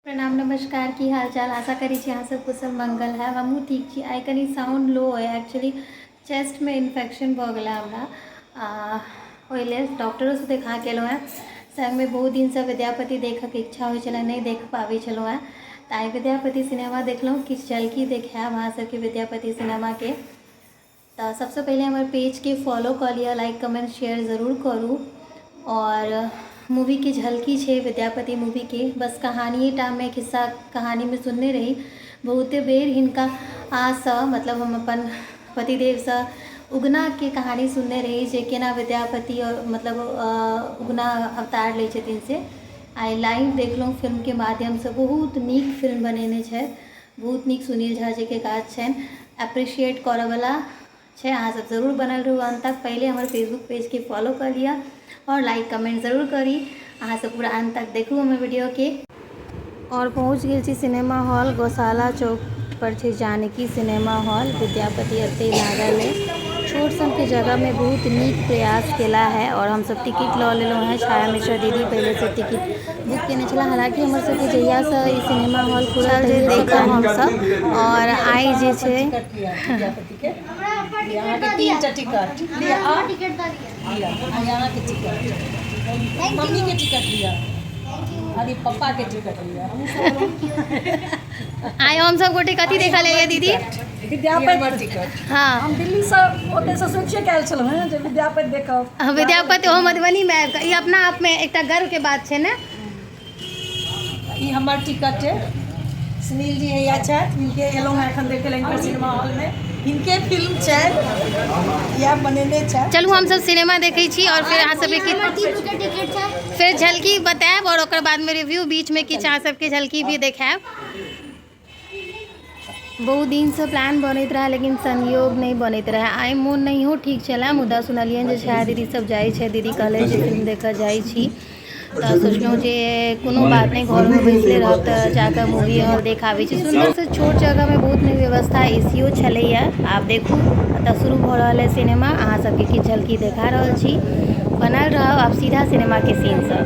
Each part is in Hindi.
प्रणाम नमस्कार की हाल चाल आशा करी छी अहाँ सब कुशल मंगल है। हमहूँ ठीक छी। आई कनी साउंड लो है एक्चुअली चेस्ट में इन्फेक्शन भ गेल हमरा ओहि लेल डॉक्टरों से देखा के एलहुँ हैं। संग में बहुत दिन से विद्यापति देखक इच्छा होइ छलै नहीं देख पाबै छलहुँ हैं। तऽ आई विद्यापति सिनेमा देखलहुँ किछु झलकी देखायब अहाँ सबके विद्यापति सिनेमा के। तो सबसे पहले हमारे पेज के फॉलो कर लिया, लाइक कमेंट शेयर ज़रूर करूँ। और मूवी की झलकी छे विद्यापति मूवी के, बस कहानिए टा में खिस्सा कहानी में सुनने रही। बहुते बेर हिनका मतलब हम अपन पतिदेव से उगना के कहानी सुनने रही जे केना विद्यापति और मतलब उगना अवतार ले छथिन से। आई लाइव देखलहुँ फिल्म के माध्यम से। बहुत नीक फिल्म बनेने छै, बहुत नीक सुनील झा जी के काज छनि, अप्रिशिएट करऽ वाला है। अहाँ सब जरूर बनल रहू अंत तक। पहले हमारे फेसबुक पेज के फॉलो कर लिया और लाइक कमेंट ज़रूर करी। अहाँ सब पूरा अंत तक देखू हमें वीडियो के। और पहुँच गए छी सिनेमा हॉल, गौशाला चौक पर छे जानकी सिनेमा हॉल। विद्यापति एते लागल है, छोट सन के जगह में बहुत नीक प्रयास केला है। और हम सब टिकट लऽ लेलहुँ हैं। छाया मिश्रा दीदी पहले से टिकट बुक केने छला। हालांकि हमर सबके जहिया से ई सिनेमा हॉल खुलल जे देखब हम सब। और आई जे छे यहाँ के 3टा टिकट लिया, यहाँ के टिकट, मम्मी के टिकट लिया, अरे पापा के टिकट लिया। आई हम सब गोटे कथी देखा ले दीदी? विद्यापति टिकट। हाँ, हम दिल्ली से ओते से सोचिए के आयल छलहुँ हैं जे विद्यापति देखब। विद्यापति ओ मधुबनी में आबि कऽ ई अपना आप में एकटा गर्व के बात छै ने। ई हमर टिकट है। सुनील जी हैया छथि, हिनके एलहुँ हैं एखन देखे लेल सिनेमा हॉल में। हिनके फिल्म छै, या बनेने छै। चलू हम सब सिनेमा देखै छी और फिर अहाँ सबके फिर झलकी बताएब और ओकर बाद में रिव्यू बीच में किछु अहाँ सबके झलकी भी देखाएब। बहुत दिन से प्लान बनैत रहा लेकिन संयोग नहीं बनैत रहा। आई मोन नहियो ठीक छला, मुदा सुनलियन जे छाया दीदी सब जाइ छै, दीदी कहले जे फिल्म देखऽ जाइ छी। तो सोचलहुँ जे कोनो बात नहीं, घर में बैसले रहब तऽ जाकर मूवी हॉल देख आबै छी। सुंदर से छोट जगह में बहुत नीक व्यवस्था एसीओ छलैया। आप देखू एतऽ शुरू भऽ रहल है सिनेमा। अहाँ सबके किछु झलकी देखा रहल छी, बनल रहब आप सीधा सिनेमा के सीन से।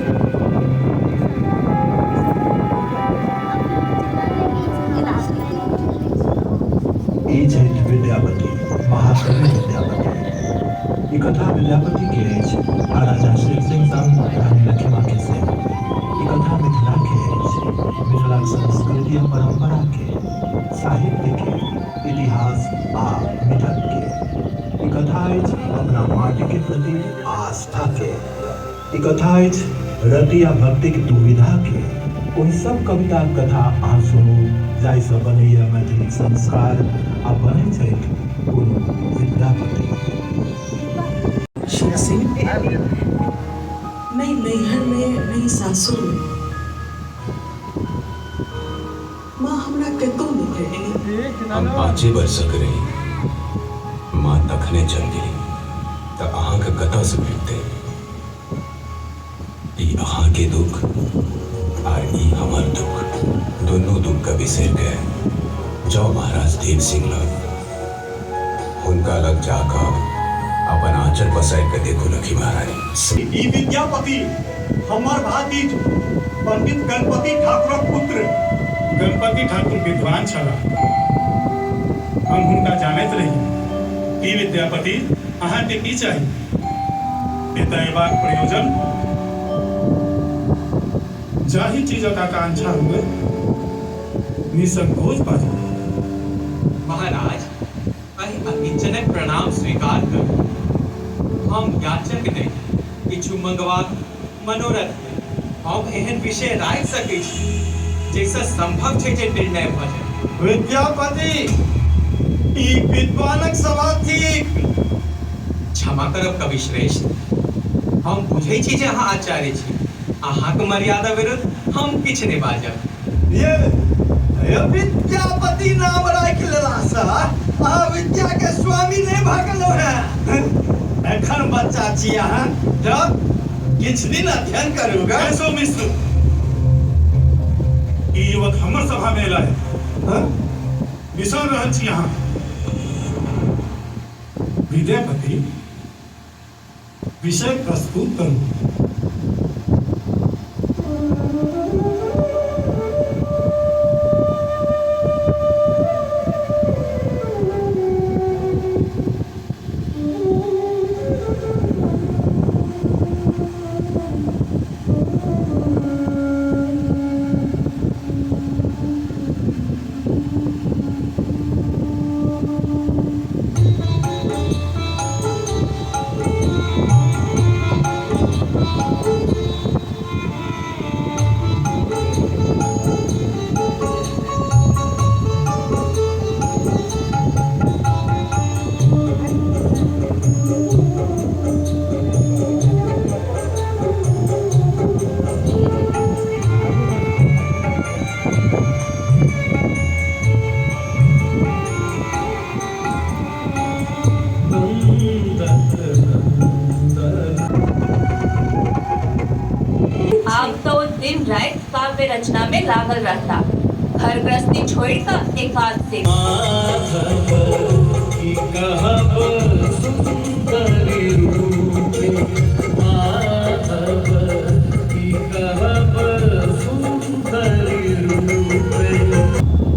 विद्यापति महाकवि विद्यापति ई कथा विद्यापति के अछि आ राजा शेर सिंह संग रानी लक्ष्मण के सेहो। ई कथा मिथिला के अछि, मिथिला संस्कृति आ परंपरा के, साहित्य के, इतिहास आ मिथक के। ई कथा अछि अपना माटी के प्रति आस्था के। ई कथा अछि रति आ भक्ति के दुविधा के। ओहि सब कविता कथा अहाँ सुनू जाहिसँ बनैया मैथिली संस्कार आ बनै छै कोनो विद्यापति। शेर सिंह नहीं नैहर में नहीं सासुर में माँ हमरा कतौ नहीं भेटली। हम 5 वर्षक रही, माँ तखने चल गेली तऽ अहाँके कतऽ से भेटतै? ई अहाँके दुख और ई हमर दुख, दोनों दुख का बिसर गए। जाओ महाराज देव सिंह लग, उनका लग जाकर अपन आंचल पसार के देखो लखी महारानी। ई विद्यापति हमर भातिज पंडित गणपति ठाकुरक पुत्र। गणपति ठाकुर विद्वान छला, हम हुनका जानैत रही। ई विद्यापति अहाँके की चाही? एतय अयबाक प्रयोजन जाहि चीजक आकांक्षा हुए निसंकोच बाजू। महाराज अहिजनक प्रणाम स्वीकार करू। हम याचक नहीं, किछु मंगबाक मनोरथ। हम एहन विषय राखि सकै छी जैसे संभव छै जे निर्णय भऽ जाय। विद्यापति ई विद्वानक सभा थिक। क्षमा करब कवि श्रेष्ठ, हम बुझै छी जे अहाँ आचार्य छी। अहाँके मर्यादा विरुद्ध हम किछु नहीं बाजब। ये विद्यापति नाम राखि लेलासँ अहाँ विद्या के स्वामी नहीं भऽ गेलहुँ हैं। एखन बच्चा छी अहाँ, जब किछु दिन अध्ययन करूगा। कैसो मिश्र, ई युवक हमर सभा में एला है, बिसर रहल छी अहाँ। विद्यापति विषय प्रस्तुत करू। में लागल रहता, घर गृहस्थी छोड़ कर एकांत से।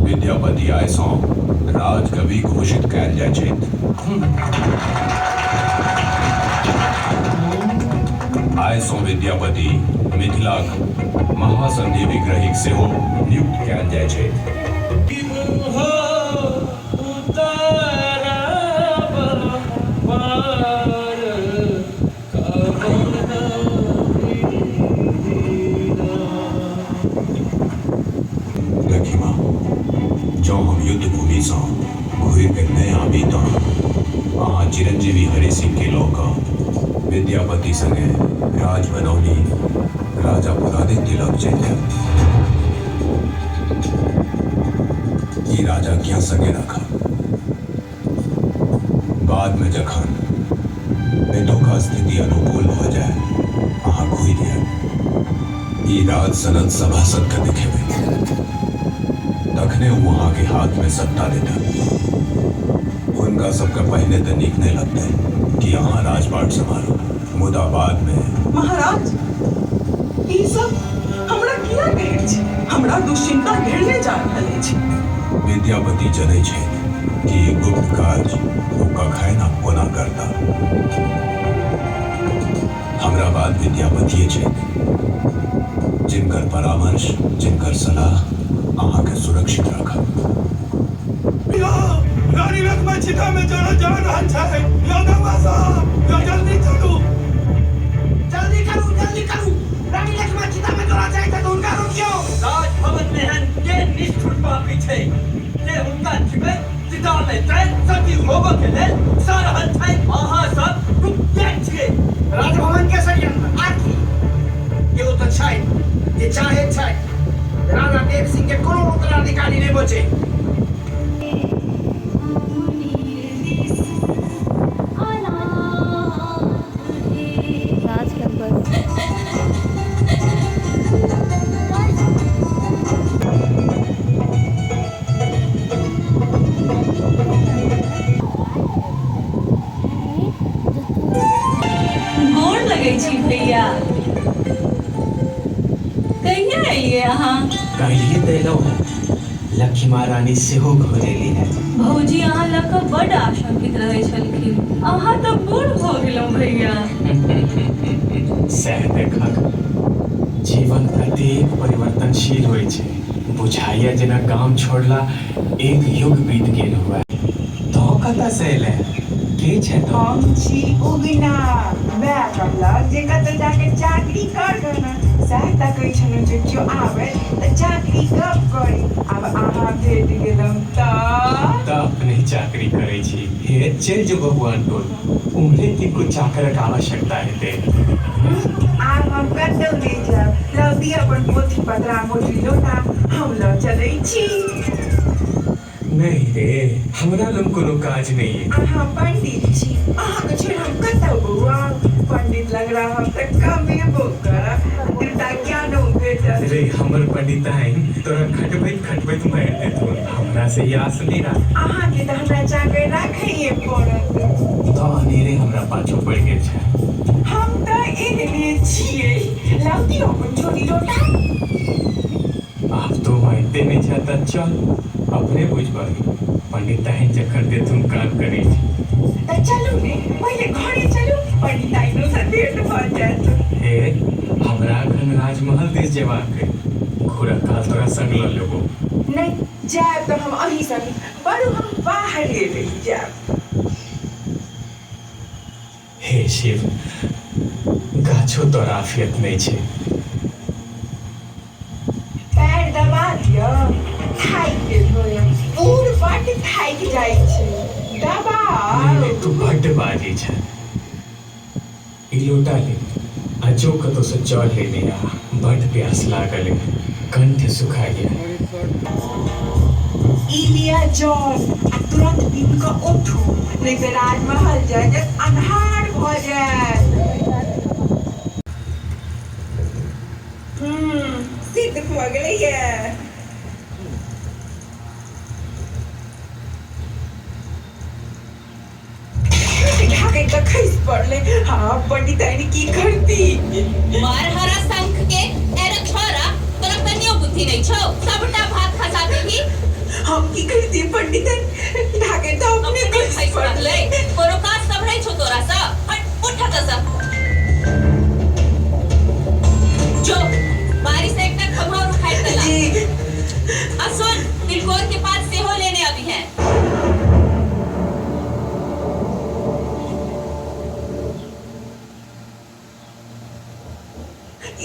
विद्यापति आय सौ राजकवि घोषित कैल जाय छथि। आय सौ विद्यापति मिथिलाक महासंधि विग्रहिक सेहो नियुक्त कैल जाय छथि। लखीमा जो हम युद्ध भूमि से घुर के नहीं आबी तो अहाँ चिरंजीवी हरि सिंह के लोक विद्यापति संगे राज बनौनी राजा पुरादित्य लग चलते ई राजा क्या संगे रखा। बाद में जखन वेदों का स्थिति अनुकूल हो जाए अहाँ घुर दिया ई राज सनद सभासद का दिखेबे तखने वहां के हाथ में सत्ता देता। उनका सबका पहले तो नीक नहीं लगता कि यहाँ राजपाट संभालो, मुदा बाद में महाराज ई सब हमरा किया कहै छै, हमरा दुश्चिंता घेरले जा रहल अछि। विद्यापति जनै छै कि ये गुप्त काज वो कखन आ कोना करता। हमरा बाद विद्यापति छै जिनकर परामर्श जिनकर सलाह अहाँ के सुरक्षित रखब। रानी लक्ष्मण चिता में जरा जा रहल छै, यादव साहब जल्दी चलू, जल्दी करू। रानी लक्ष्मण चिता में जरा जाए तो उनका रोकियो। राजभवन में हन के निष्ठुर पापी छै जे उनका जीवन चिता में तय सती होब के लेल सारहन छै। अहाँ सब रुकिए छिए। राजभवन के षड्यंत्र आखिर केओ तो छै जे चाहे छै राणा देव सिंह के कोनो उत्तराधिकारी नहीं बचे। राज कैंपस गोड़ लगै छी भैया, कहिया अइए अहाँ? कहिए देलौ है लक्ष्मी महारानी सेहो घोरेली है। भौजी अहाँ लऽ कऽ बड्ड आशंकित रहै छलखिन, अहाँ तऽ बूढ़ भऽ गेलहुँ भैया। सह देखक जीवन प्रत्येक परिवर्तनशील होइ छै, बुझाइया जेना गाम छोड़ला एक युग बीत गेल हुआ। तो कतऽ से एले के छै? हम छी उगना वएह कहलक जे कतऽ जाके चाकरी कर गना सहायता करै छलहुँ जे केओ आबै तऽ चाकरी गप करी। आब अहाँ भेट गेलहुँ तऽ अपने चाकरी करै छी। हे चल जो भगवान टोल उम्हरे की कुछ चाकरक आवश्यकता हेतै। आब हम कतहु नहि जायब, लौटी अपन पोथी पतरा मोटरी लोटा हम लऽ चलै छी। नहीं रे, हमरा लग कोनो काज नहीं है। अहाँ पंडित छी, अहाँके छोड़ि हम कतहु बौआ। पंडित लग रहा तऽ कमेबो करब, दूटा ज्ञानो भेटत। रे हमर पंडिताइन तोरा खटबैत मारि देथुन, हमरा से आस नहीं रख। अहाँके तऽ हमरा चाकर राखैए पड़त। तो अनेरे हमरा पाछू पड़ि गेल छै। हम तऽ एहने छियै, लौटी अपन छोड़ी लोटा। आब तो मानते नहीं छै तऽ चल अपने बुझबही। पंडिताइन जखन देथुन काम करै छी तऽ चलू ने पहिले घरे चलू, पंडिताइनो से भेंट भऽ जायत। हे हमरा एखन राजमहल दिस जेबाक है, घोड़ा काल तोरा संग लऽ लेबो। नहीं जायब तऽ हम अहीं संग, बरू हम बाहरे रहि जायब। हे शिव, गाछो तोरा आफियत नहीं छै। पैर दबा दियौ, थाकि गेल होयब, पूर बड्ड थाकि जाइ छै। दबाउ। तू बड्ड बाजी छै। ई लोटा ले आ जो कतौ से जल लेने आ, बड्ड प्यास लागल है, कंठ सुखा गया। ई लिया जल आ तुरंत पीब कऽ उठू, नहीं तऽ राजमहल जाय अन्हार भऽ जायत। सिद्ध हो गेलै ये ढाके तो खैस पड़ले हाँ पंडित आईने की करती मार हरा संख के एरे छोरा तोरा कनियो बुद्धि नहीं छौ सबटा भात खसा देही हम की करती पंडित ढाके तो अपने खैस पड़ले कोनो काज सब नहीं छौ तोरा सा हट उठ तसा जो बारिश से एक तक खबर उठाई तला जी असुन तिलकोर के पास से हो लेने अभी है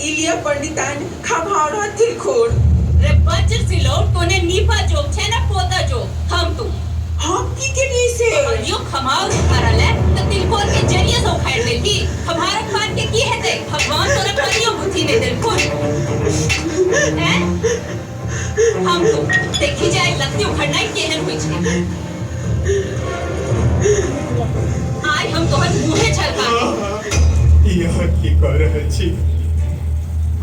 इलिया पंडितान खभावरा तिलकोर रे बच्चर सिलोट कोने नीपा जोग छे ना पोता जोग हम तू हम की के लिए से यो खमाव करल है त तिलकोर के जरिए से उखाड़ देगी हमारा खान के की हेते भगवान तोरा करियो बुद्धि ने तिलकोर हैं हम तू देखी जाए लत्ती उखड़ना केहन होई छे आइ हम तोहर मुंहे छलका यह की कर रहल छी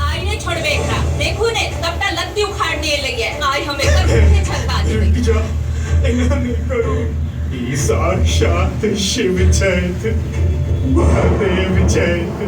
आई ने छोड़बे एकरा देखू ने सबटा लत्ती उखाड़ने लगे आई हम एकर मुंहे छलका देबे जा एना नहीं करू ई साक्षात शिव चैत महादेव चैत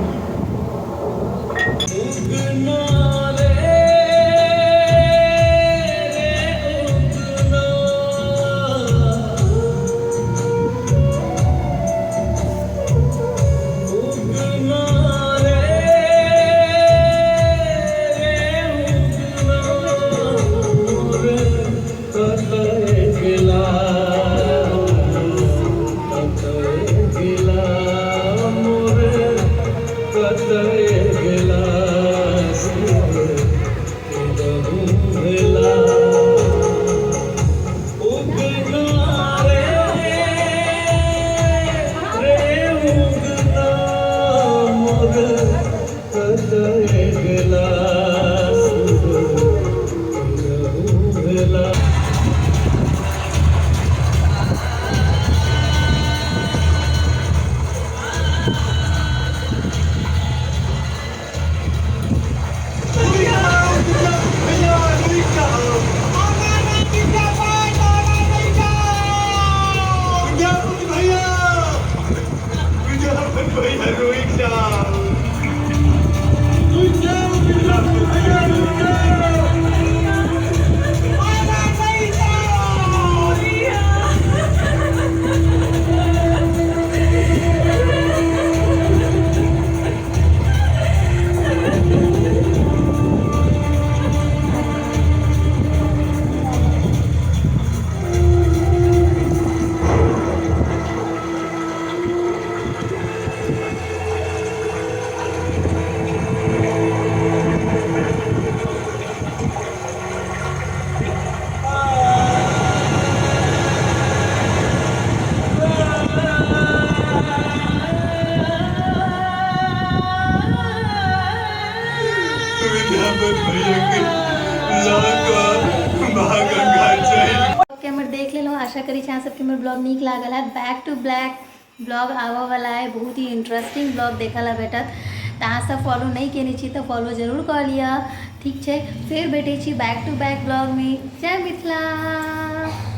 देख ले आशा करी अहाँ सबके हमर ब्लॉग नीक लागल है बैक टू ब्लैक ब्लॉग आवा वाला है बहुत ही इंटरेस्टिंग ब्लॉग देखा ला भेटत तो अहाँ सब फॉलो नहीं केने छी तो फॉलो जरूर कर लिया ठीक है फिर भेटे छी बैक टू बैक ब्लॉग में जय मिथिला।